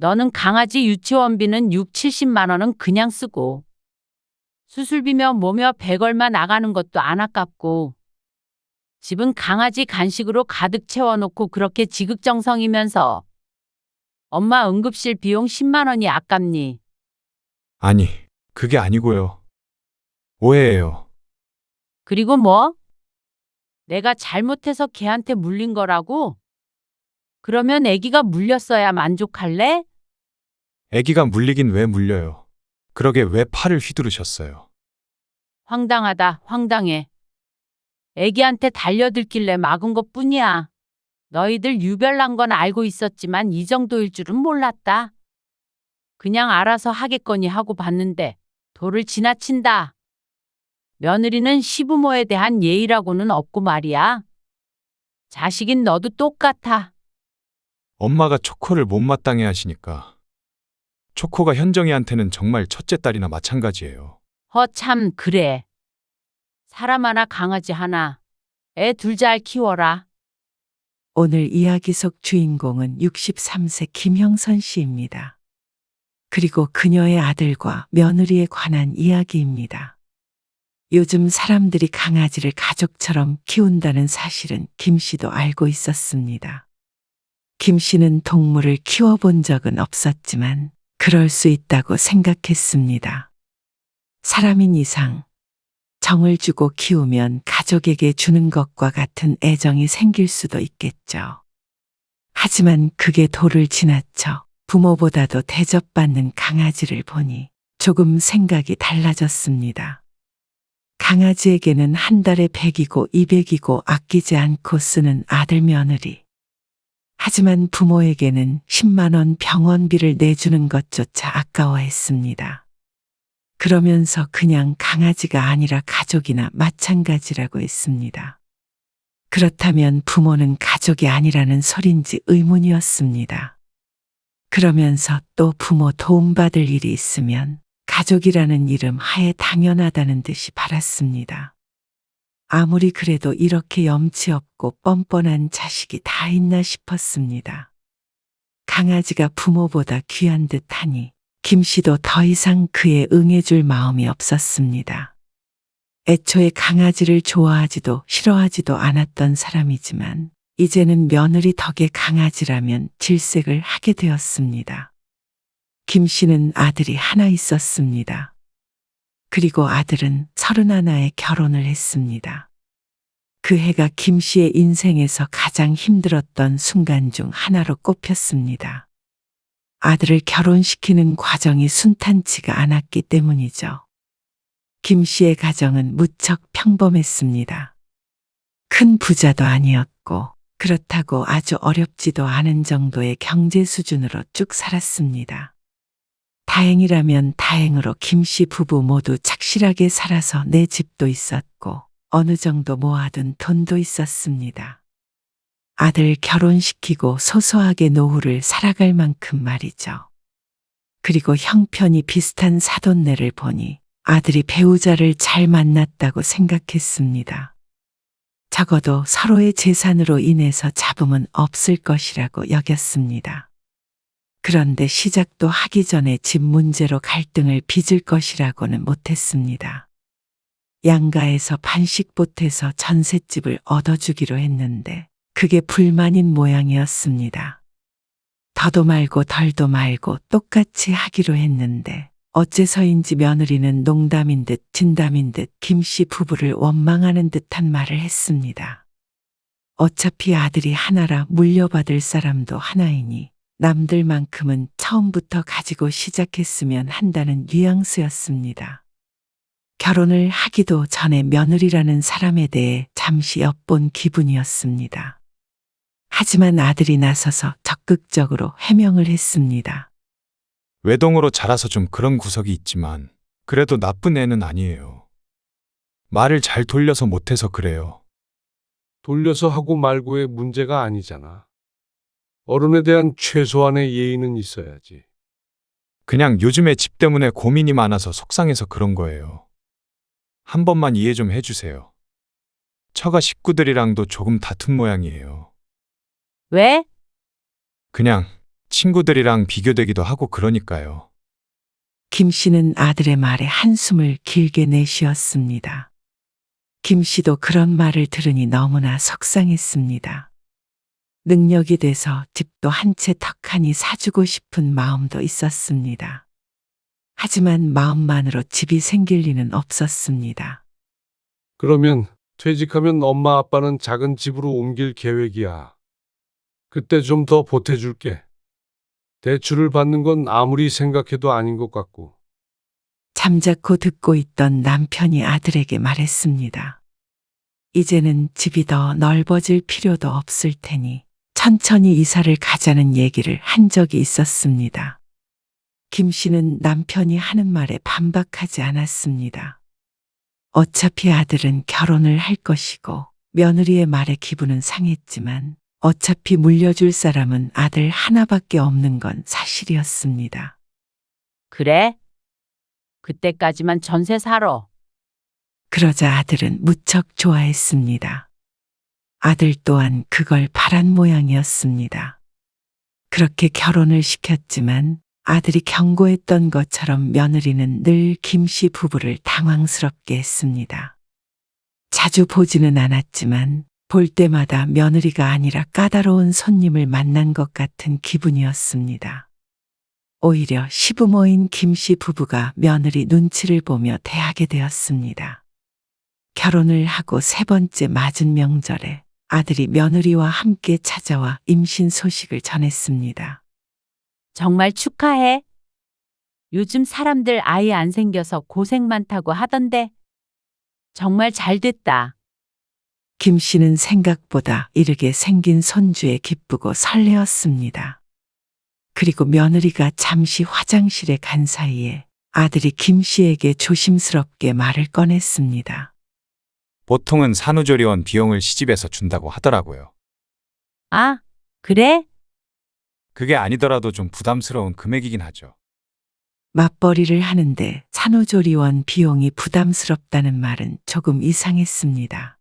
너는 강아지 유치원비는 6, 70만 원은 그냥 쓰고 수술비며 뭐며 100 얼마 나가는 것도 안 아깝고 집은 강아지 간식으로 가득 채워놓고 그렇게 지극정성이면서 엄마 응급실 비용 10만 원이 아깝니? 아니, 그게 아니고요. 오해예요. 그리고 뭐? 내가 잘못해서 걔한테 물린 거라고? 그러면 애기가 물렸어야 만족할래? 아기가 물리긴 왜 물려요? 그러게 왜 팔을 휘두르셨어요? 황당하다, 황당해. 애기한테 달려들길래 막은 것뿐이야. 너희들 유별난 건 알고 있었지만 이 정도일 줄은 몰랐다. 그냥 알아서 하겠거니 하고 봤는데 도를 지나친다. 며느리는 시부모에 대한 예의라고는 없고 말이야. 자식인 너도 똑같아. 엄마가 초코를 못마땅해 하시니까. 초코가 현정이한테는 정말 첫째 딸이나 마찬가지예요. 참 그래. 사람 하나 강아지 하나. 애 둘 잘 키워라. 오늘 이야기 속 주인공은 63세 김형선 씨입니다. 그리고 그녀의 아들과 며느리에 관한 이야기입니다. 요즘 사람들이 강아지를 가족처럼 키운다는 사실은 김 씨도 알고 있었습니다. 김 씨는 동물을 키워본 적은 없었지만 그럴 수 있다고 생각했습니다. 사람인 이상 정을 주고 키우면 가족에게 주는 것과 같은 애정이 생길 수도 있겠죠. 하지만 그게 도를 지나쳐 부모보다도 대접받는 강아지를 보니 조금 생각이 달라졌습니다. 강아지에게는 한 달에 100이고 200이고 아끼지 않고 쓰는 아들 며느리. 하지만 부모에게는 10만 원 병원비를 내주는 것조차 아까워했습니다. 그러면서 그냥 강아지가 아니라 가족이나 마찬가지라고 했습니다. 그렇다면 부모는 가족이 아니라는 소린지 의문이었습니다. 그러면서 또 부모 도움받을 일이 있으면 가족이라는 이름 하에 당연하다는 듯이 바랐습니다. 아무리 그래도 이렇게 염치 없고 뻔뻔한 자식이 다 있나 싶었습니다. 강아지가 부모보다 귀한 듯하니 김 씨도 더 이상 그에 응해줄 마음이 없었습니다. 애초에 강아지를 좋아하지도 싫어하지도 않았던 사람이지만 이제는 며느리 덕에 강아지라면 질색을 하게 되었습니다. 김 씨는 아들이 하나 있었습니다. 그리고 아들은 31에 결혼을 했습니다. 그 해가 김 씨의 인생에서 가장 힘들었던 순간 중 하나로 꼽혔습니다. 아들을 결혼시키는 과정이 순탄치가 않았기 때문이죠. 김 씨의 가정은 무척 평범했습니다. 큰 부자도 아니었고 그렇다고 아주 어렵지도 않은 정도의 경제 수준으로 쭉 살았습니다. 다행이라면 다행으로 김 씨 부부 모두 착실하게 살아서 내 집도 있었고 어느 정도 모아둔 돈도 있었습니다. 아들 결혼시키고 소소하게 노후를 살아갈 만큼 말이죠. 그리고 형편이 비슷한 사돈네를 보니 아들이 배우자를 잘 만났다고 생각했습니다. 적어도 서로의 재산으로 인해서 잡음은 없을 것이라고 여겼습니다. 그런데 시작도 하기 전에 집 문제로 갈등을 빚을 것이라고는 못했습니다. 양가에서 반씩 보태서 전셋집을 얻어주기로 했는데 그게 불만인 모양이었습니다. 더도 말고 덜도 말고 똑같이 하기로 했는데 어째서인지 며느리는 농담인 듯 진담인 듯 김 씨 부부를 원망하는 듯한 말을 했습니다. 어차피 아들이 하나라 물려받을 사람도 하나이니 남들만큼은 처음부터 가지고 시작했으면 한다는 뉘앙스였습니다. 결혼을 하기도 전에 며느리라는 사람에 대해 잠시 엿본 기분이었습니다. 하지만 아들이 나서서 적극적으로 해명을 했습니다. 외동으로 자라서 좀 그런 구석이 있지만 그래도 나쁜 애는 아니에요. 말을 잘 돌려서 못해서 그래요. 돌려서 하고 말고의 문제가 아니잖아. 어른에 대한 최소한의 예의는 있어야지. 그냥 요즘에 집 때문에 고민이 많아서 속상해서 그런 거예요. 한 번만 이해 좀 해주세요. 처가 식구들이랑도 조금 다툰 모양이에요. 왜? 그냥 친구들이랑 비교되기도 하고 그러니까요. 김 씨는 아들의 말에 한숨을 길게 내쉬었습니다. 김 씨도 그런 말을 들으니 너무나 속상했습니다. 능력이 돼서 집도 한 채 턱하니 사주고 싶은 마음도 있었습니다. 하지만 마음만으로 집이 생길 리는 없었습니다. 그러면 퇴직하면 엄마 아빠는 작은 집으로 옮길 계획이야. 그때 좀 더 보태줄게. 대출을 받는 건 아무리 생각해도 아닌 것 같고. 잠자코 듣고 있던 남편이 아들에게 말했습니다. 이제는 집이 더 넓어질 필요도 없을 테니 천천히 이사를 가자는 얘기를 한 적이 있었습니다. 김 씨는 남편이 하는 말에 반박하지 않았습니다. 어차피 아들은 결혼을 할 것이고 며느리의 말에 기분은 상했지만 어차피 물려줄 사람은 아들 하나밖에 없는 건 사실이었습니다. 그래? 그때까지만 전세 살아. 그러자 아들은 무척 좋아했습니다. 아들 또한 그걸 바란 모양이었습니다. 그렇게 결혼을 시켰지만 아들이 경고했던 것처럼 며느리는 늘 김 씨 부부를 당황스럽게 했습니다. 자주 보지는 않았지만 볼 때마다 며느리가 아니라 까다로운 손님을 만난 것 같은 기분이었습니다. 오히려 시부모인 김 씨 부부가 며느리 눈치를 보며 대하게 되었습니다. 결혼을 하고 세 번째 맞은 명절에 아들이 며느리와 함께 찾아와 임신 소식을 전했습니다. 정말 축하해. 요즘 사람들 아이 안 생겨서 고생 많다고 하던데. 정말 잘 됐다. 김 씨는 생각보다 이르게 생긴 손주에 기쁘고 설레었습니다. 그리고 며느리가 잠시 화장실에 간 사이에 아들이 김 씨에게 조심스럽게 말을 꺼냈습니다. 보통은 산후조리원 비용을 시집에서 준다고 하더라고요. 아, 그래? 그게 아니더라도 좀 부담스러운 금액이긴 하죠. 맞벌이를 하는데 산후조리원 비용이 부담스럽다는 말은 조금 이상했습니다.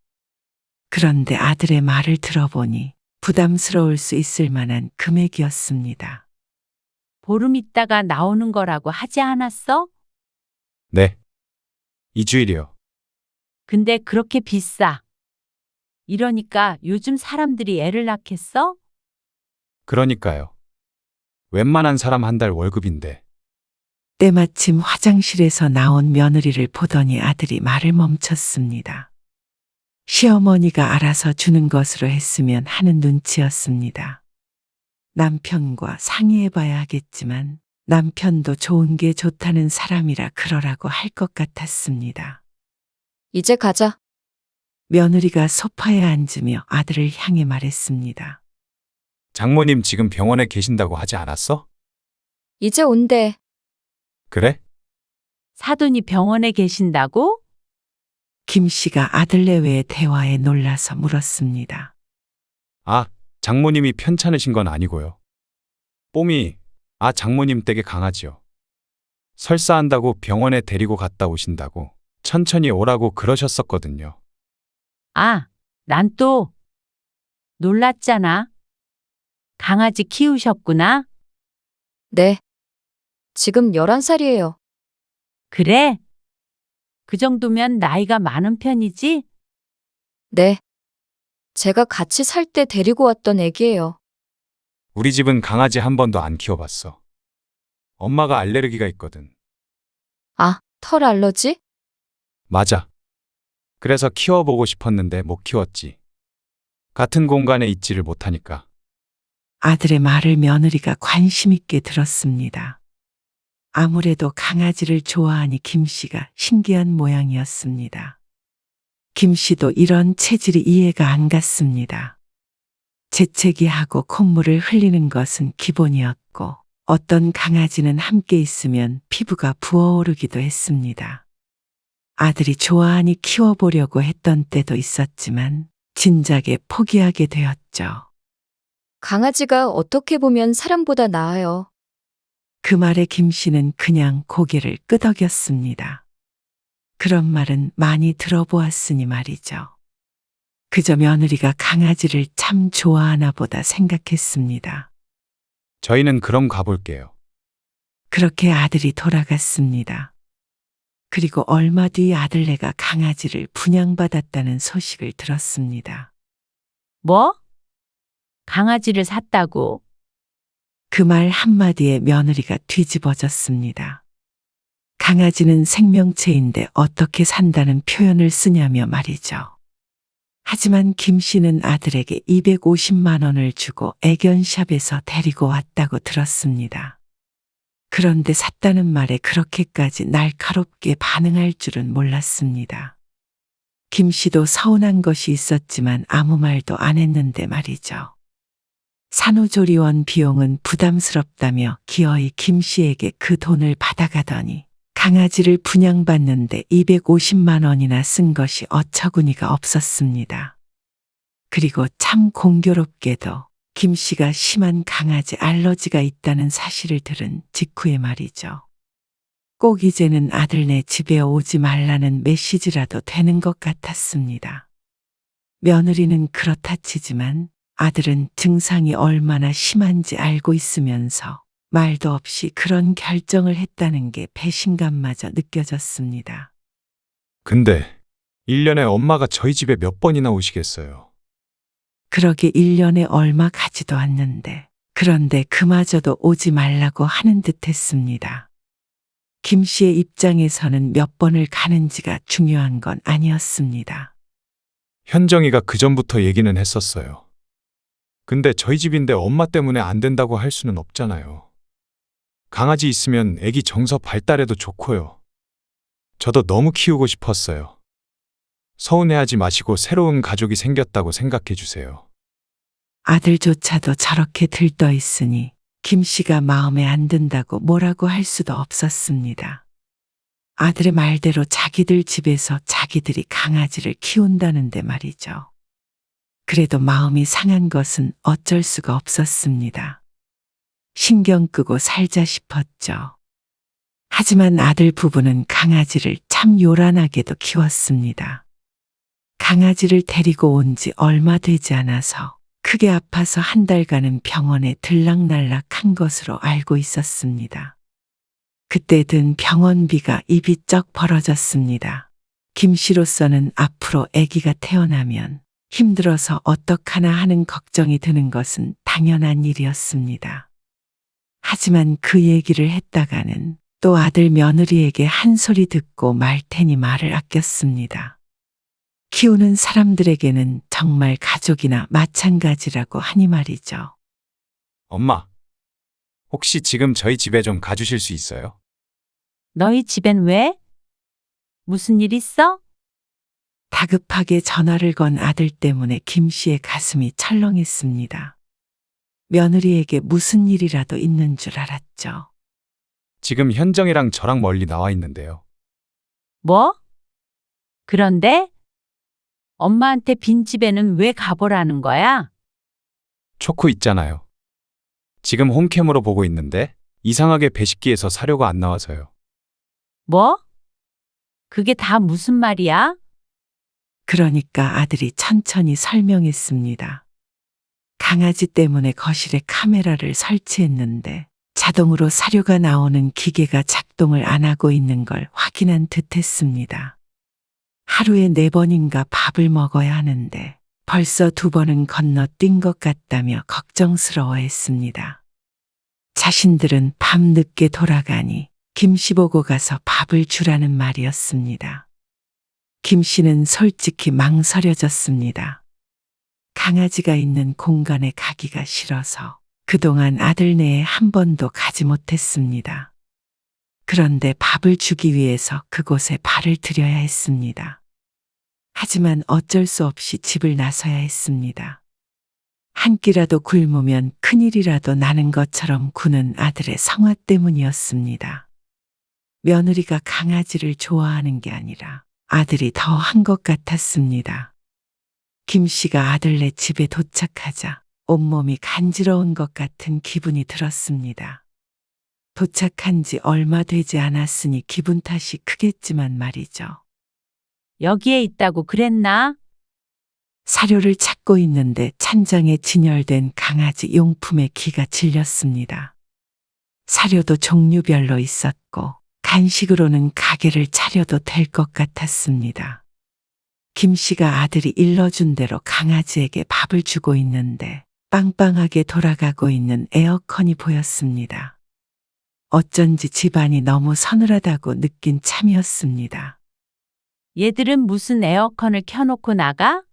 그런데 아들의 말을 들어보니 부담스러울 수 있을 만한 금액이었습니다. 보름 있다가 나오는 거라고 하지 않았어? 네. 2주일이요. 근데 그렇게 비싸. 이러니까 요즘 사람들이 애를 낳겠어? 그러니까요. 웬만한 사람 한 달 월급인데. 때마침 화장실에서 나온 며느리를 보더니 아들이 말을 멈췄습니다. 시어머니가 알아서 주는 것으로 했으면 하는 눈치였습니다. 남편과 상의해봐야 하겠지만 남편도 좋은 게 좋다는 사람이라 그러라고 할 것 같았습니다. 이제 가자. 며느리가 소파에 앉으며 아들을 향해 말했습니다. 장모님 지금 병원에 계신다고 하지 않았어? 이제 온대. 그래? 사돈이 병원에 계신다고? 김 씨가 아들 내외의 대화에 놀라서 물었습니다. 아, 장모님이 편찮으신 건 아니고요. 뽀미, 장모님 댁에 강아지요. 설사한다고 병원에 데리고 갔다 오신다고 천천히 오라고 그러셨었거든요. 아, 난 또 놀랐잖아. 강아지 키우셨구나? 네. 지금 11살이에요. 그래? 그 정도면 나이가 많은 편이지? 네. 제가 같이 살 때 데리고 왔던 애기예요. 우리 집은 강아지 한 번도 안 키워봤어. 엄마가 알레르기가 있거든. 아, 털 알러지? 맞아. 그래서 키워보고 싶었는데 못 키웠지. 같은 공간에 있지를 못하니까. 아들의 말을 며느리가 관심 있게 들었습니다. 아무래도 강아지를 좋아하니 김 씨가 신기한 모양이었습니다. 김 씨도 이런 체질이 이해가 안 갔습니다. 재채기하고 콧물을 흘리는 것은 기본이었고 어떤 강아지는 함께 있으면 피부가 부어오르기도 했습니다. 아들이 좋아하니 키워보려고 했던 때도 있었지만 진작에 포기하게 되었죠. 강아지가 어떻게 보면 사람보다 나아요. 그 말에 김 씨는 그냥 고개를 끄덕였습니다. 그런 말은 많이 들어보았으니 말이죠. 그저 며느리가 강아지를 참 좋아하나 보다 생각했습니다. 저희는 그럼 가볼게요. 그렇게 아들이 돌아갔습니다. 그리고 얼마 뒤 아들네가 강아지를 분양받았다는 소식을 들었습니다. 뭐? 강아지를 샀다고? 그 말 한마디에 며느리가 뒤집어졌습니다. 강아지는 생명체인데 어떻게 산다는 표현을 쓰냐며 말이죠. 하지만 김 씨는 아들에게 250만 원을 주고 애견샵에서 데리고 왔다고 들었습니다. 그런데 샀다는 말에 그렇게까지 날카롭게 반응할 줄은 몰랐습니다. 김 씨도 서운한 것이 있었지만 아무 말도 안 했는데 말이죠. 산후조리원 비용은 부담스럽다며 기어이 김 씨에게 그 돈을 받아가더니 강아지를 분양받는데 250만 원이나 쓴 것이 어처구니가 없었습니다. 그리고 참 공교롭게도 김 씨가 심한 강아지 알러지가 있다는 사실을 들은 직후에 말이죠. 꼭 이제는 아들네 집에 오지 말라는 메시지라도 되는 것 같았습니다. 며느리는 그렇다 치지만 아들은 증상이 얼마나 심한지 알고 있으면서 말도 없이 그런 결정을 했다는 게 배신감마저 느껴졌습니다. 근데 1년에 엄마가 저희 집에 몇 번이나 오시겠어요? 그러게 1년에 얼마 가지도 않는데 그런데 그마저도 오지 말라고 하는 듯 했습니다. 김 씨의 입장에서는 몇 번을 가는지가 중요한 건 아니었습니다. 현정이가 그전부터 얘기는 했었어요. 근데 저희 집인데 엄마 때문에 안 된다고 할 수는 없잖아요. 강아지 있으면 애기 정서 발달에도 좋고요. 저도 너무 키우고 싶었어요. 서운해하지 마시고 새로운 가족이 생겼다고 생각해 주세요. 아들조차도 저렇게 들떠 있으니 김 씨가 마음에 안 든다고 뭐라고 할 수도 없었습니다. 아들의 말대로 자기들 집에서 자기들이 강아지를 키운다는데 말이죠. 그래도 마음이 상한 것은 어쩔 수가 없었습니다. 신경 끄고 살자 싶었죠. 하지만 아들 부부는 강아지를 참 요란하게도 키웠습니다. 강아지를 데리고 온 지 얼마 되지 않아서 크게 아파서 한 달간은 병원에 들락날락한 것으로 알고 있었습니다. 그때 든 병원비가 입이 쩍 벌어졌습니다. 김 씨로서는 앞으로 아기가 태어나면 힘들어서 어떡하나 하는 걱정이 드는 것은 당연한 일이었습니다. 하지만 그 얘기를 했다가는 또 아들 며느리에게 한 소리 듣고 말 테니 말을 아꼈습니다. 키우는 사람들에게는 정말 가족이나 마찬가지라고 하니 말이죠. 엄마, 혹시 지금 저희 집에 좀 가주실 수 있어요? 너희 집엔 왜? 무슨 일 있어? 다급하게 전화를 건 아들 때문에 김 씨의 가슴이 철렁했습니다. 며느리에게 무슨 일이라도 있는 줄 알았죠. 지금 현정이랑 저랑 멀리 나와 있는데요. 뭐? 그런데 엄마한테 빈 집에는 왜 가보라는 거야? 초코 있잖아요. 지금 홈캠으로 보고 있는데 이상하게 배식기에서 사료가 안 나와서요. 뭐? 그게 다 무슨 말이야? 그러니까 아들이 천천히 설명했습니다. 강아지 때문에 거실에 카메라를 설치했는데 자동으로 사료가 나오는 기계가 작동을 안 하고 있는 걸 확인한 듯 했습니다. 하루에 4번인가 밥을 먹어야 하는데 벌써 2번은 건너뛴 것 같다며 걱정스러워했습니다. 자신들은 밤 늦게 돌아가니 김 씨 보고 가서 밥을 주라는 말이었습니다. 김 씨는 솔직히 망설여졌습니다. 강아지가 있는 공간에 가기가 싫어서 그동안 아들네에 한 번도 가지 못했습니다. 그런데 밥을 주기 위해서 그곳에 발을 들여야 했습니다. 하지만 어쩔 수 없이 집을 나서야 했습니다. 한 끼라도 굶으면 큰일이라도 나는 것처럼 구는 아들의 성화 때문이었습니다. 며느리가 강아지를 좋아하는 게 아니라 아들이 더 한 것 같았습니다. 김 씨가 아들네 집에 도착하자 온몸이 간지러운 것 같은 기분이 들었습니다. 도착한 지 얼마 되지 않았으니 기분 탓이 크겠지만 말이죠. 여기에 있다고 그랬나? 사료를 찾고 있는데 찬장에 진열된 강아지 용품에 귀가 질렸습니다. 사료도 종류별로 있었고 간식으로는 가게를 차려도 될 것 같았습니다. 김 씨가 아들이 일러준 대로 강아지에게 밥을 주고 있는데 빵빵하게 돌아가고 있는 에어컨이 보였습니다. 어쩐지 집안이 너무 서늘하다고 느낀 참이었습니다. 얘들은 무슨 에어컨을 켜놓고 나가?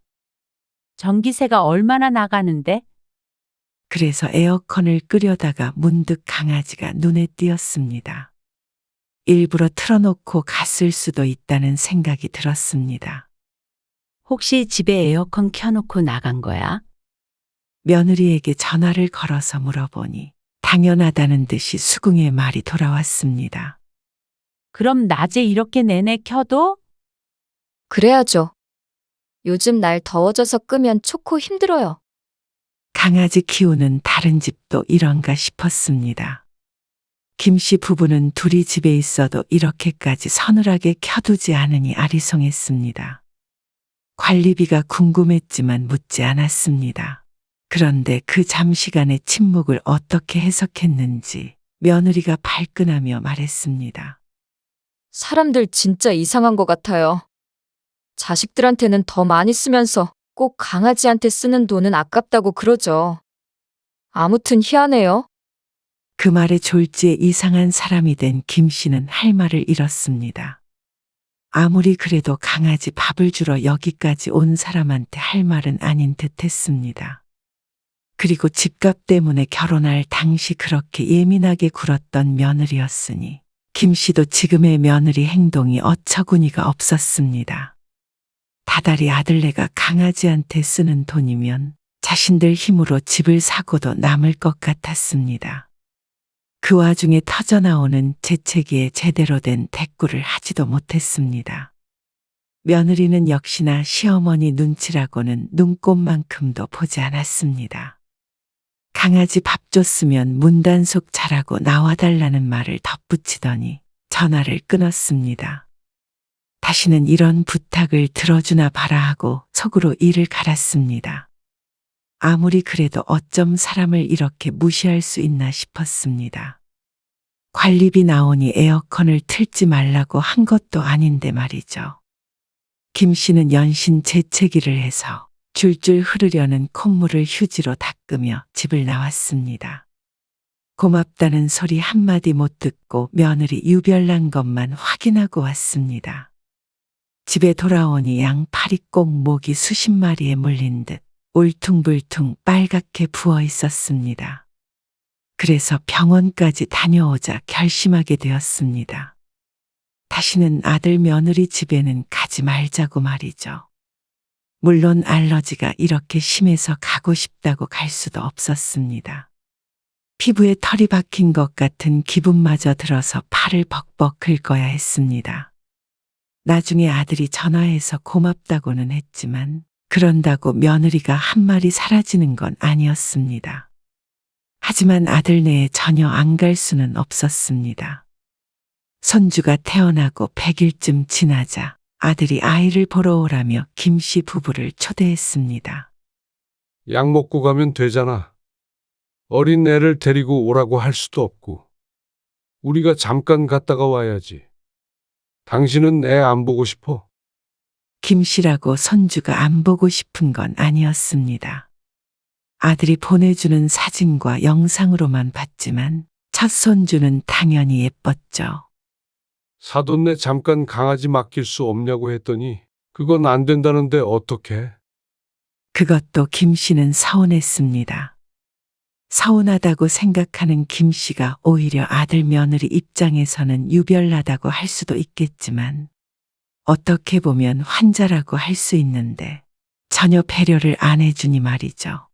전기세가 얼마나 나가는데? 그래서 에어컨을 끄려다가 문득 강아지가 눈에 띄었습니다. 일부러 틀어놓고 갔을 수도 있다는 생각이 들었습니다. 혹시 집에 에어컨 켜놓고 나간 거야? 며느리에게 전화를 걸어서 물어보니 당연하다는 듯이 수긍의 말이 돌아왔습니다. 그럼 낮에 이렇게 내내 켜도? 그래야죠. 요즘 날 더워져서 끄면 좋고 힘들어요. 강아지 키우는 다른 집도 이런가 싶었습니다. 김 씨 부부는 둘이 집에 있어도 이렇게까지 서늘하게 켜두지 않으니 아리송했습니다. 관리비가 궁금했지만 묻지 않았습니다. 그런데 그 잠시간의 침묵을 어떻게 해석했는지 며느리가 발끈하며 말했습니다. 사람들 진짜 이상한 것 같아요. 자식들한테는 더 많이 쓰면서 꼭 강아지한테 쓰는 돈은 아깝다고 그러죠. 아무튼 희한해요. 그 말에 졸지에 이상한 사람이 된 김 씨는 할 말을 잃었습니다. 아무리 그래도 강아지 밥을 주러 여기까지 온 사람한테 할 말은 아닌 듯 했습니다. 그리고 집값 때문에 결혼할 당시 그렇게 예민하게 굴었던 며느리였으니 김 씨도 지금의 며느리 행동이 어처구니가 없었습니다. 다달이 아들네가 강아지한테 쓰는 돈이면 자신들 힘으로 집을 사고도 남을 것 같았습니다. 그 와중에 터져나오는 재채기에 제대로 된 대꾸를 하지도 못했습니다. 며느리는 역시나 시어머니 눈치라고는 눈꼽만큼도 보지 않았습니다. 강아지 밥 줬으면 문단속 잘하고 나와달라는 말을 덧붙이더니 전화를 끊었습니다. 다시는 이런 부탁을 들어주나 봐라 하고 속으로 이를 갈았습니다. 아무리 그래도 어쩜 사람을 이렇게 무시할 수 있나 싶었습니다. 관리비 나오니 에어컨을 틀지 말라고 한 것도 아닌데 말이죠. 김 씨는 연신 재채기를 해서 줄줄 흐르려는 콧물을 휴지로 닦으며 집을 나왔습니다. 고맙다는 소리 한마디 못 듣고 며느리 유별난 것만 확인하고 왔습니다. 집에 돌아오니 양팔이 꼭 모기 수십 마리에 물린 듯 울퉁불퉁 빨갛게 부어 있었습니다. 그래서 병원까지 다녀오자 결심하게 되었습니다. 다시는 아들 며느리 집에는 가지 말자고 말이죠. 물론 알러지가 이렇게 심해서 가고 싶다고 갈 수도 없었습니다. 피부에 털이 박힌 것 같은 기분마저 들어서 팔을 벅벅 긁어야 했습니다. 나중에 아들이 전화해서 고맙다고는 했지만 그런다고 며느리가 한 마리 사라지는 건 아니었습니다. 하지만 아들네에 전혀 안 갈 수는 없었습니다. 손주가 태어나고 100일쯤 지나자 아들이 아이를 보러 오라며 김 씨 부부를 초대했습니다. 약 먹고 가면 되잖아. 어린 애를 데리고 오라고 할 수도 없고. 우리가 잠깐 갔다가 와야지. 당신은 애 안 보고 싶어? 김 씨라고 손주가 안 보고 싶은 건 아니었습니다. 아들이 보내주는 사진과 영상으로만 봤지만 첫 손주는 당연히 예뻤죠. 사돈네 잠깐 강아지 맡길 수 없냐고 했더니 그건 안 된다는데 어떡해? 그것도 김 씨는 서운했습니다. 서운하다고 생각하는 김 씨가 오히려 아들 며느리 입장에서는 유별나다고 할 수도 있겠지만 어떻게 보면 환자라고 할 수 있는데 전혀 배려를 안 해주니 말이죠.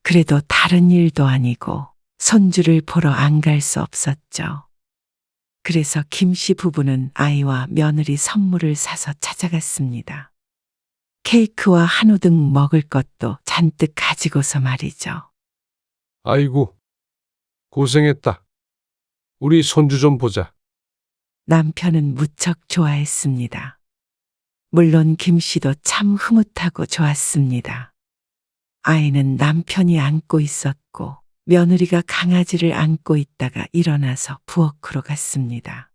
그래도 다른 일도 아니고 손주를 보러 안 갈 수 없었죠. 그래서 김 씨 부부는 아이와 며느리 선물을 사서 찾아갔습니다. 케이크와 한우 등 먹을 것도 잔뜩 가지고서 말이죠. 아이고, 고생했다. 우리 손주 좀 보자. 남편은 무척 좋아했습니다. 물론 김 씨도 참 흐뭇하고 좋았습니다. 아이는 남편이 안고 있었고 며느리가 강아지를 안고 있다가 일어나서 부엌으로 갔습니다.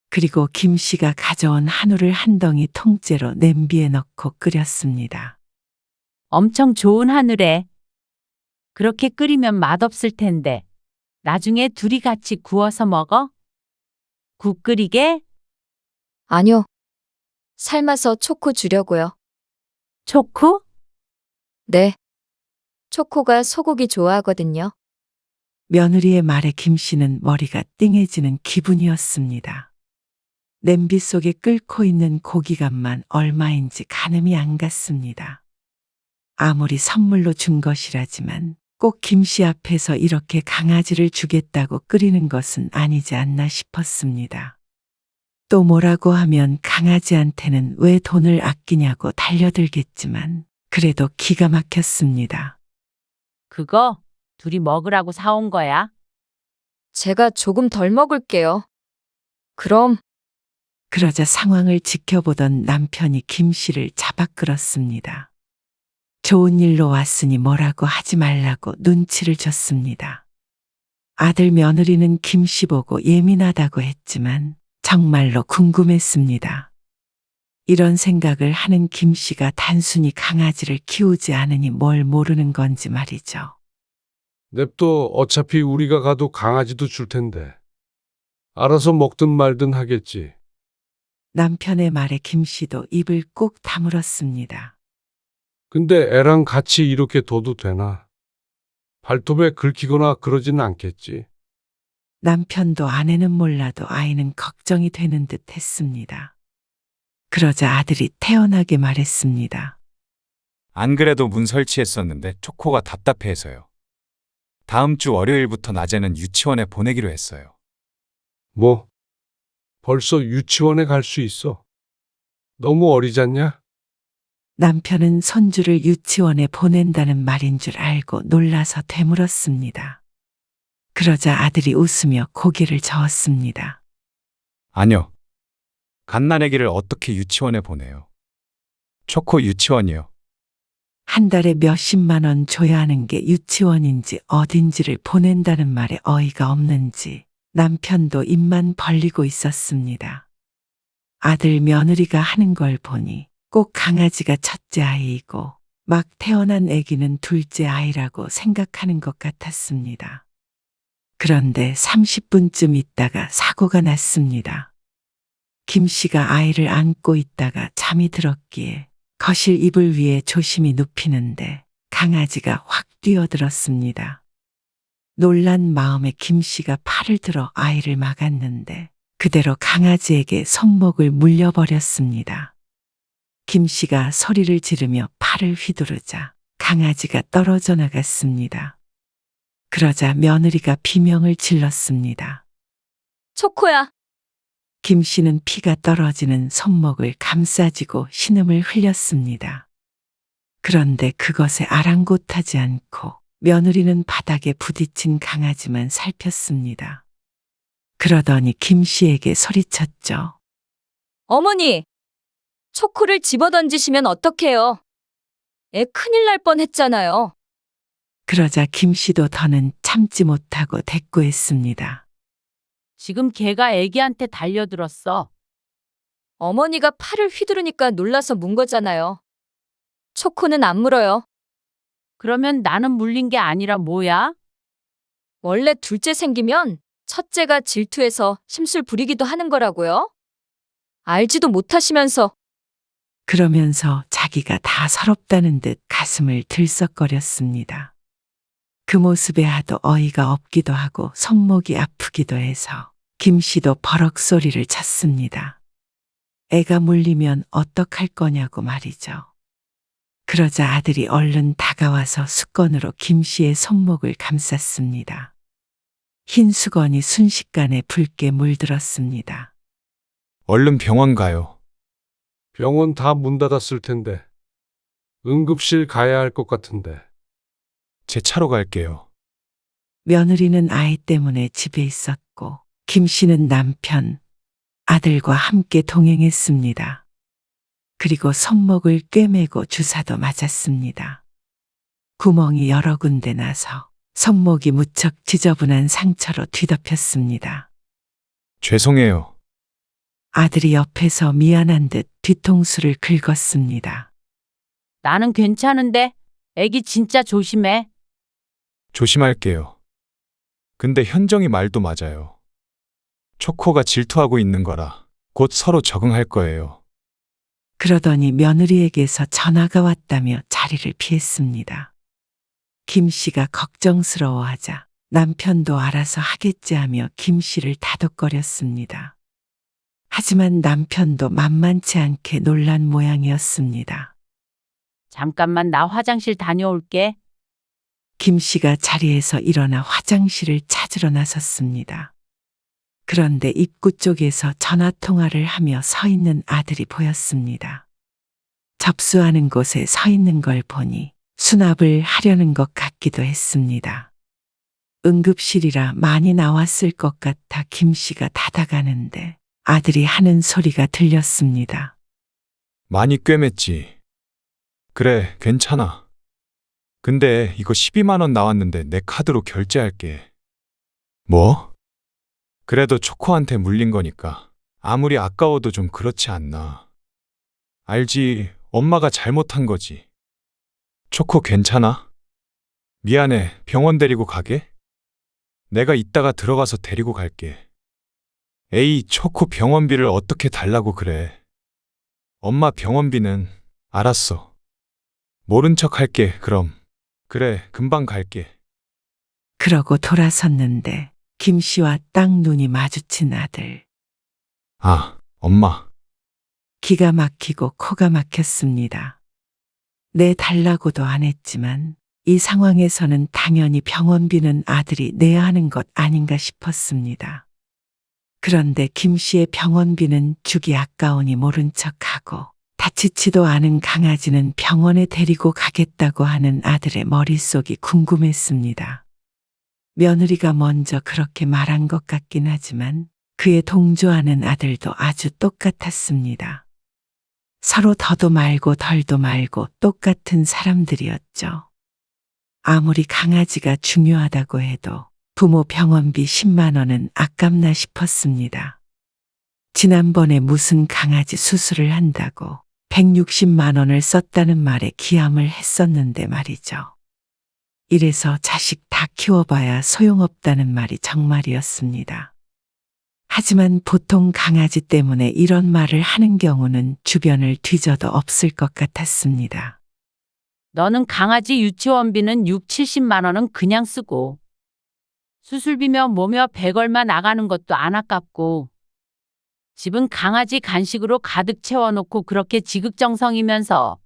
그리고 김 씨가 가져온 한우를 한 덩이 통째로 냄비에 넣고 끓였습니다. 엄청 좋은 한우래. 그렇게 끓이면 맛없을 텐데. 나중에 둘이 같이 구워서 먹어? 국 끓이게? 아니요. 삶아서 초코 주려고요. 초코? 네. 초코가 소고기 좋아하거든요. 며느리의 말에 김 씨는 머리가 띵해지는 기분이었습니다. 냄비 속에 끓고 있는 고기값만 얼마인지 가늠이 안 갔습니다. 아무리 선물로 준 것이라지만 꼭 김 씨 앞에서 이렇게 강아지를 주겠다고 끓이는 것은 아니지 않나 싶었습니다. 또 뭐라고 하면 강아지한테는 왜 돈을 아끼냐고 달려들겠지만 그래도 기가 막혔습니다. 그거 둘이 먹으라고 사온 거야. 제가 조금 덜 먹을게요. 그럼 그러자 상황을 지켜보던 남편이 김 씨를 잡아 끌었습니다. 좋은 일로 왔으니 뭐라고 하지 말라고 눈치를 줬습니다. 아들 며느리는 김 씨 보고 예민하다고 했지만 정말로 궁금했습니다. 이런 생각을 하는 김 씨가 단순히 강아지를 키우지 않으니 뭘 모르는 건지 말이죠. 냅둬. 어차피 우리가 가도 강아지도 줄 텐데. 알아서 먹든 말든 하겠지. 남편의 말에 김 씨도 입을 꾹 다물었습니다. 근데 애랑 같이 이렇게 둬도 되나? 발톱에 긁히거나 그러진 않겠지. 남편도 아내는 몰라도 아이는 걱정이 되는 듯 했습니다. 그러자 아들이 태연하게 말했습니다. 안 그래도 문 설치했었는데 초코가 답답해서요. 다음 주 월요일부터 낮에는 유치원에 보내기로 했어요. 뭐? 벌써 유치원에 갈 수 있어? 너무 어리잖냐? 남편은 손주를 유치원에 보낸다는 말인 줄 알고 놀라서 되물었습니다. 그러자 아들이 웃으며 고개를 저었습니다. 아니요. 갓난아기를 어떻게 유치원에 보내요? 초코 유치원이요. 한 달에 몇십만 원 줘야 하는 게 유치원인지 어딘지를 보낸다는 말에 어이가 없는지 남편도 입만 벌리고 있었습니다. 아들 며느리가 하는 걸 보니 꼭 강아지가 첫째 아이이고 막 태어난 아기는 둘째 아이라고 생각하는 것 같았습니다. 그런데 30분쯤 있다가 사고가 났습니다. 김 씨가 아이를 안고 있다가 잠이 들었기에 거실 이불 위에 조심히 눕히는데 강아지가 확 뛰어들었습니다. 놀란 마음에 김 씨가 팔을 들어 아이를 막았는데 그대로 강아지에게 손목을 물려버렸습니다. 김 씨가 소리를 지르며 팔을 휘두르자 강아지가 떨어져 나갔습니다. 그러자 며느리가 비명을 질렀습니다. 초코야. 김 씨는 피가 떨어지는 손목을 감싸쥐고 신음을 흘렸습니다. 그런데 그것에 아랑곳하지 않고 며느리는 바닥에 부딪힌 강아지만 살폈습니다. 그러더니 김 씨에게 소리쳤죠. 어머니, 초코를 집어던지시면 어떡해요? 애 큰일 날 뻔했잖아요. 그러자 김 씨도 더는 참지 못하고 대꾸했습니다. 지금 걔가 애기한테 달려들었어. 어머니가 팔을 휘두르니까 놀라서 문 거잖아요. 초코는 안 물어요. 그러면 나는 물린 게 아니라 뭐야? 원래 둘째 생기면 첫째가 질투해서 심술 부리기도 하는 거라고요? 알지도 못하시면서. 그러면서 자기가 다 서럽다는 듯 가슴을 들썩거렸습니다. 그 모습에 하도 어이가 없기도 하고 손목이 아프기도 해서 김 씨도 버럭 소리를 쳤습니다. 애가 물리면 어떡할 거냐고 말이죠. 그러자 아들이 얼른 다가와서 수건으로 김 씨의 손목을 감쌌습니다. 흰 수건이 순식간에 붉게 물들었습니다. 얼른 병원 가요. 병원 다 문 닫았을 텐데. 응급실 가야 할 것 같은데. 제 차로 갈게요. 며느리는 아이 때문에 집에 있었고 김 씨는 남편, 아들과 함께 동행했습니다. 그리고 손목을 꿰매고 주사도 맞았습니다. 구멍이 여러 군데 나서 손목이 무척 지저분한 상처로 뒤덮였습니다. 죄송해요. 아들이 옆에서 미안한 듯 뒤통수를 긁었습니다. 나는 괜찮은데 애기 진짜 조심해. 조심할게요. 근데 현정이 말도 맞아요. 초코가 질투하고 있는 거라 곧 서로 적응할 거예요. 그러더니 며느리에게서 전화가 왔다며 자리를 피했습니다. 김 씨가 걱정스러워하자 남편도 알아서 하겠지 하며 김 씨를 다독거렸습니다. 하지만 남편도 만만치 않게 놀란 모양이었습니다. 잠깐만 나 화장실 다녀올게. 김 씨가 자리에서 일어나 화장실을 찾으러 나섰습니다. 그런데 입구 쪽에서 전화 통화를 하며 서 있는 아들이 보였습니다. 접수하는 곳에 서 있는 걸 보니 수납을 하려는 것 같기도 했습니다. 응급실이라 많이 나왔을 것 같아 김 씨가 닫아가는데 아들이 하는 소리가 들렸습니다. 많이 꿰맸지. 그래, 괜찮아. 근데 이거 12만 원 나왔는데 내 카드로 결제할게. 뭐? 그래도 초코한테 물린 거니까 아무리 아까워도 좀 그렇지 않나. 알지, 엄마가 잘못한 거지. 초코 괜찮아? 미안해, 병원 데리고 가게? 내가 이따가 들어가서 데리고 갈게. 에이, 초코 병원비를 어떻게 달라고 그래. 엄마 병원비는 알았어. 모른 척 할게, 그럼. 그래, 금방 갈게. 그러고 돌아섰는데 김 씨와 딱 눈이 마주친 아들. 아, 엄마. 기가 막히고 코가 막혔습니다. 내 달라고도 안 했지만 이 상황에서는 당연히 병원비는 아들이 내야 하는 것 아닌가 싶었습니다. 그런데 김 씨의 병원비는 주기 아까우니 모른 척하고 다치지도 않은 강아지는 병원에 데리고 가겠다고 하는 아들의 머릿속이 궁금했습니다. 며느리가 먼저 그렇게 말한 것 같긴 하지만 그에 동조하는 아들도 아주 똑같았습니다. 서로 더도 말고 덜도 말고 똑같은 사람들이었죠. 아무리 강아지가 중요하다고 해도 부모 병원비 10만 원은 아깝나 싶었습니다. 지난번에 무슨 강아지 수술을 한다고 160만 원을 썼다는 말에 기함을 했었는데 말이죠. 이래서 자식 다 키워봐야 소용없다는 말이 정말이었습니다. 하지만 보통 강아지 때문에 이런 말을 하는 경우는 주변을 뒤져도 없을 것 같았습니다. 너는 강아지 유치원비는 6, 70만 원은 그냥 쓰고 수술비며 뭐며 100 얼마 나가는 것도 안 아깝고 집은 강아지 간식으로 가득 채워놓고 그렇게 지극정성이면서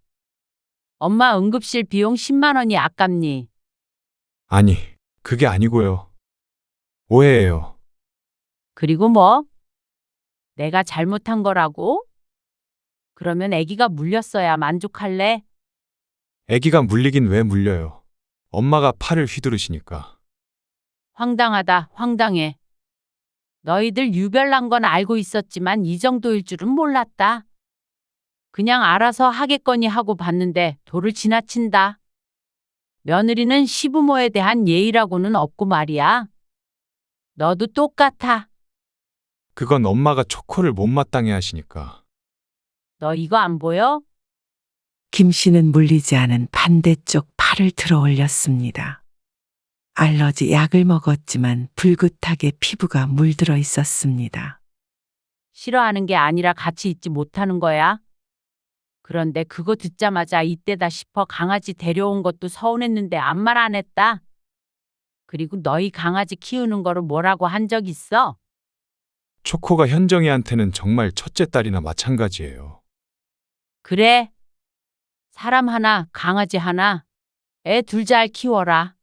엄마 응급실 비용 10만 원이 아깝니? 아니, 그게 아니고요. 오해예요. 그리고 뭐? 내가 잘못한 거라고? 그러면 아기가 물렸어야 만족할래? 아기가 물리긴 왜 물려요. 엄마가 팔을 휘두르시니까. 황당하다, 황당해. 너희들 유별난 건 알고 있었지만 이 정도일 줄은 몰랐다. 그냥 알아서 하겠거니 하고 봤는데 도를 지나친다. 며느리는 시부모에 대한 예의라고는 없고 말이야. 너도 똑같아. 그건 엄마가 초코를 못마땅해 하시니까. 너 이거 안 보여? 김 씨는 물리지 않은 반대쪽 팔을 들어 올렸습니다. 알러지 약을 먹었지만 불긋하게 피부가 물들어 있었습니다. 싫어하는 게 아니라 같이 있지 못하는 거야. 그런데 그거 듣자마자 이때다 싶어 강아지 데려온 것도 서운했는데 아무 말 안 했다. 그리고 너희 강아지 키우는 거를 뭐라고 한 적 있어? 초코가 현정이한테는 정말 첫째 딸이나 마찬가지예요. 그래. 사람 하나, 강아지 하나, 애 둘 잘 키워라.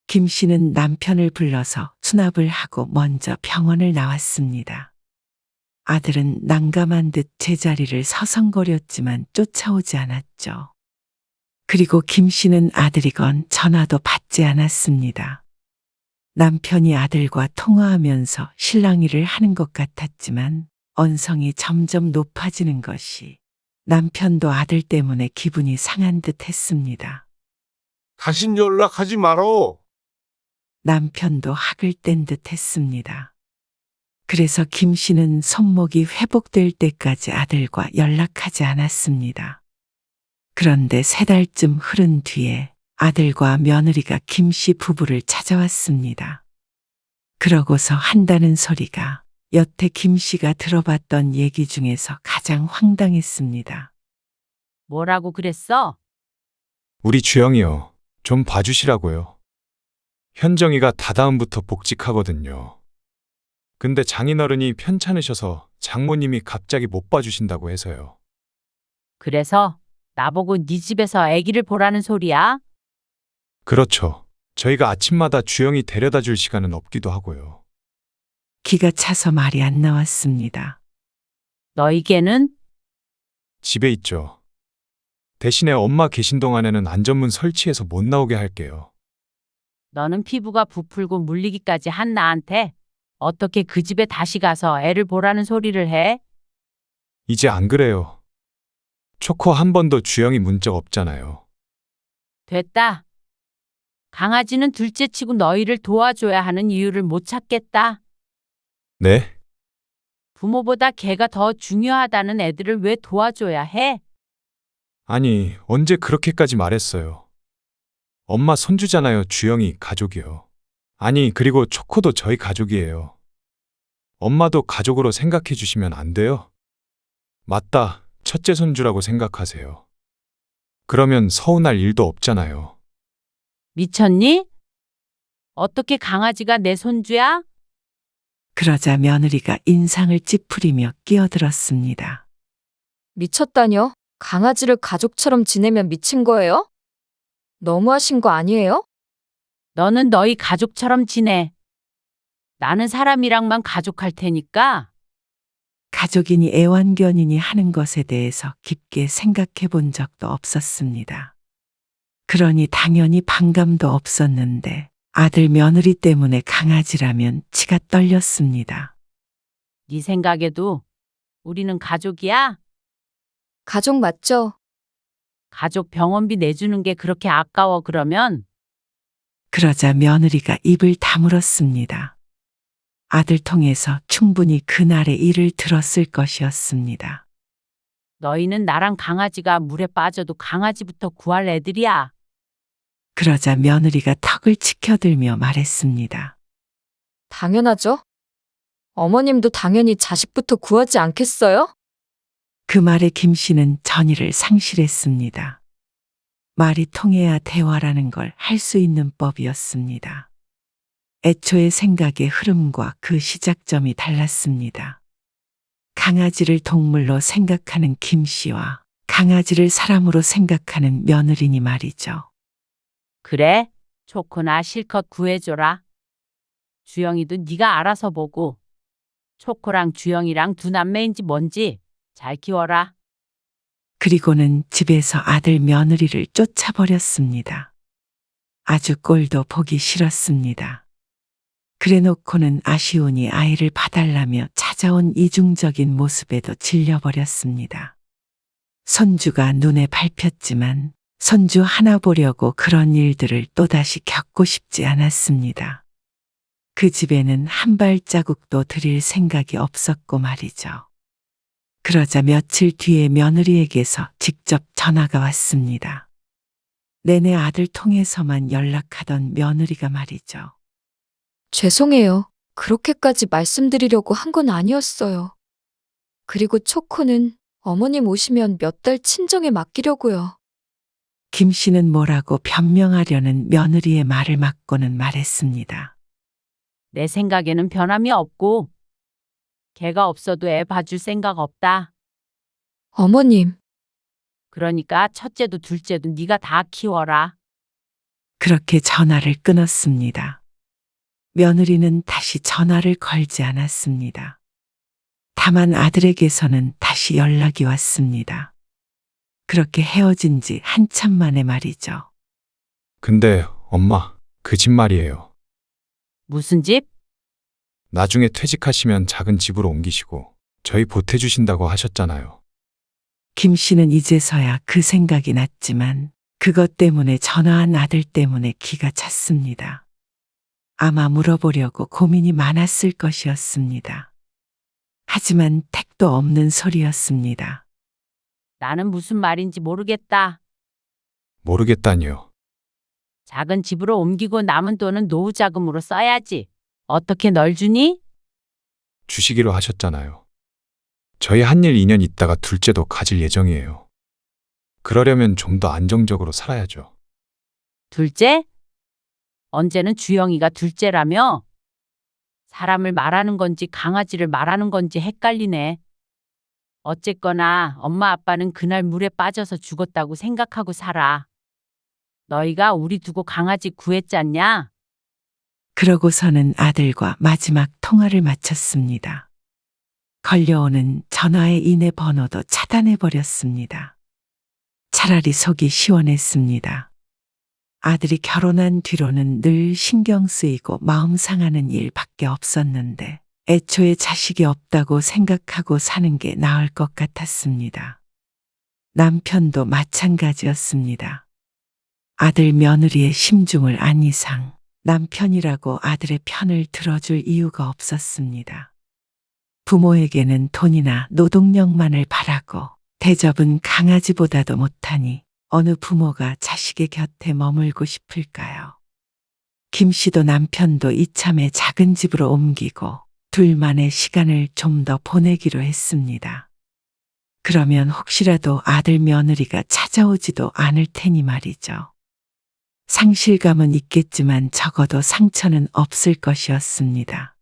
김 씨는 남편을 불러서 수납을 하고 먼저 병원을 나왔습니다. 아들은 난감한 듯 제자리를 서성거렸지만 쫓아오지 않았죠. 그리고 김 씨는 아들이건 전화도 받지 않았습니다. 남편이 아들과 통화하면서 실랑이를 하는 것 같았지만 언성이 점점 높아지는 것이 남편도 아들 때문에 기분이 상한 듯 했습니다. 다신 연락하지 말어. 남편도 학을 뗀 듯 했습니다. 그래서 김 씨는 손목이 회복될 때까지 아들과 연락하지 않았습니다. 그런데 3달쯤 흐른 뒤에 아들과 며느리가 김 씨 부부를 찾아왔습니다. 그러고서 한다는 소리가 여태 김 씨가 들어봤던 얘기 중에서 가장 황당했습니다. 뭐라고 그랬어? 우리 주영이요. 좀 봐주시라고요. 현정이가 다다음부터 복직하거든요. 근데 장인어른이 편찮으셔서 장모님이 갑자기 못 봐주신다고 해서요. 그래서 나보고 네 집에서 아기를 보라는 소리야? 그렇죠. 저희가 아침마다 주영이 데려다 줄 시간은 없기도 하고요. 기가 차서 말이 안 나왔습니다. 너희게는? 집에 있죠. 대신에 엄마 계신 동안에는 안전문 설치해서 못 나오게 할게요. 너는 피부가 부풀고 물리기까지 한 나한테 어떻게 그 집에 다시 가서 애를 보라는 소리를 해? 이제 안 그래요. 초코 한 번도 주영이 문 적 없잖아요. 됐다. 강아지는 둘째치고 너희를 도와줘야 하는 이유를 못 찾겠다. 네? 부모보다 걔가 더 중요하다는 애들을 왜 도와줘야 해? 아니, 언제 그렇게까지 말했어요. 엄마 손주잖아요, 주영이 가족이요. 아니, 그리고 초코도 저희 가족이에요. 엄마도 가족으로 생각해 주시면 안 돼요? 맞다, 첫째 손주라고 생각하세요. 그러면 서운할 일도 없잖아요. 미쳤니? 어떻게 강아지가 내 손주야? 그러자 며느리가 인상을 찌푸리며 끼어들었습니다. 미쳤다뇨? 강아지를 가족처럼 지내면 미친 거예요? 너무하신 거 아니에요? 너는 너희 가족처럼 지내. 나는 사람이랑만 가족할 테니까. 가족이니 애완견이니 하는 것에 대해서 깊게 생각해 본 적도 없었습니다. 그러니 당연히 반감도 없었는데 아들 며느리 때문에 강아지라면 치가 떨렸습니다. 네 생각에도 우리는 가족이야? 가족 맞죠? 가족 병원비 내주는 게 그렇게 아까워 그러면 그러자 며느리가 입을 다물었습니다. 아들 통해서 충분히 그날의 일을 들었을 것이었습니다. 너희는 나랑 강아지가 물에 빠져도 강아지부터 구할 애들이야. 그러자 며느리가 턱을 치켜들며 말했습니다. 당연하죠. 어머님도 당연히 자식부터 구하지 않겠어요? 그 말에 김 씨는 전의를 상실했습니다. 말이 통해야 대화라는 걸 할 수 있는 법이었습니다. 애초에 생각의 흐름과 그 시작점이 달랐습니다. 강아지를 동물로 생각하는 김 씨와 강아지를 사람으로 생각하는 며느리니 말이죠. 그래? 초코나 실컷 구해줘라. 주영이도 네가 알아서 보고. 초코랑 주영이랑 두 남매인지 뭔지 잘 키워라. 그리고는 집에서 아들 며느리를 쫓아버렸습니다. 아주 꼴도 보기 싫었습니다. 그래놓고는 아쉬우니 아이를 봐달라며 찾아온 이중적인 모습에도 질려버렸습니다. 손주가 눈에 밟혔지만 손주 하나 보려고 그런 일들을 또다시 겪고 싶지 않았습니다. 그 집에는 한 발자국도 들일 생각이 없었고 말이죠. 그러자 며칠 뒤에 며느리에게서 직접 전화가 왔습니다. 내내 아들 통해서만 연락하던 며느리가 말이죠. 죄송해요. 그렇게까지 말씀드리려고 한 건 아니었어요. 그리고 초코는 어머님 오시면 몇 달 친정에 맡기려고요. 김 씨는 뭐라고 변명하려는 며느리의 말을 막고는 말했습니다. 내 생각에는 변함이 없고 걔가 없어도 애 봐줄 생각 없다. 어머님, 그러니까 첫째도 둘째도 네가 다 키워라. 그렇게 전화를 끊었습니다. 며느리는 다시 전화를 걸지 않았습니다. 다만 아들에게서는 다시 연락이 왔습니다. 그렇게 헤어진 지 한참 만에 말이죠. 근데 엄마, 그 집 말이에요. 무슨 집? 나중에 퇴직하시면 작은 집으로 옮기시고 저희 보태주신다고 하셨잖아요. 김 씨는 이제서야 그 생각이 났지만 그것 때문에 전화한 아들 때문에 기가 찼습니다. 아마 물어보려고 고민이 많았을 것이었습니다. 하지만 택도 없는 소리였습니다. 나는 무슨 말인지 모르겠다. 모르겠다니요. 작은 집으로 옮기고 남은 돈은 노후 자금으로 써야지. 어떻게 널 주니? 주시기로 하셨잖아요. 저희 한일 2년 있다가 둘째도 가질 예정이에요. 그러려면 좀 더 안정적으로 살아야죠. 둘째? 언제는 주영이가 둘째라며? 사람을 말하는 건지 강아지를 말하는 건지 헷갈리네. 어쨌거나 엄마 아빠는 그날 물에 빠져서 죽었다고 생각하고 살아. 너희가 우리 두고 강아지 구했잖냐? 그러고서는 아들과 마지막 통화를 마쳤습니다. 걸려오는 전화의 인해 번호도 차단해 버렸습니다. 차라리 속이 시원했습니다. 아들이 결혼한 뒤로는 늘 신경 쓰이고 마음 상하는 일밖에 없었는데 애초에 자식이 없다고 생각하고 사는 게 나을 것 같았습니다. 남편도 마찬가지였습니다. 아들 며느리의 심중을 안 이상 남편이라고 아들의 편을 들어줄 이유가 없었습니다. 부모에게는 돈이나 노동력만을 바라고 대접은 강아지보다도 못하니 어느 부모가 자식의 곁에 머물고 싶을까요? 김 씨도 남편도 이참에 작은 집으로 옮기고 둘만의 시간을 좀 더 보내기로 했습니다. 그러면 혹시라도 아들 며느리가 찾아오지도 않을 테니 말이죠. 상실감은 있겠지만 적어도 상처는 없을 것이었습니다.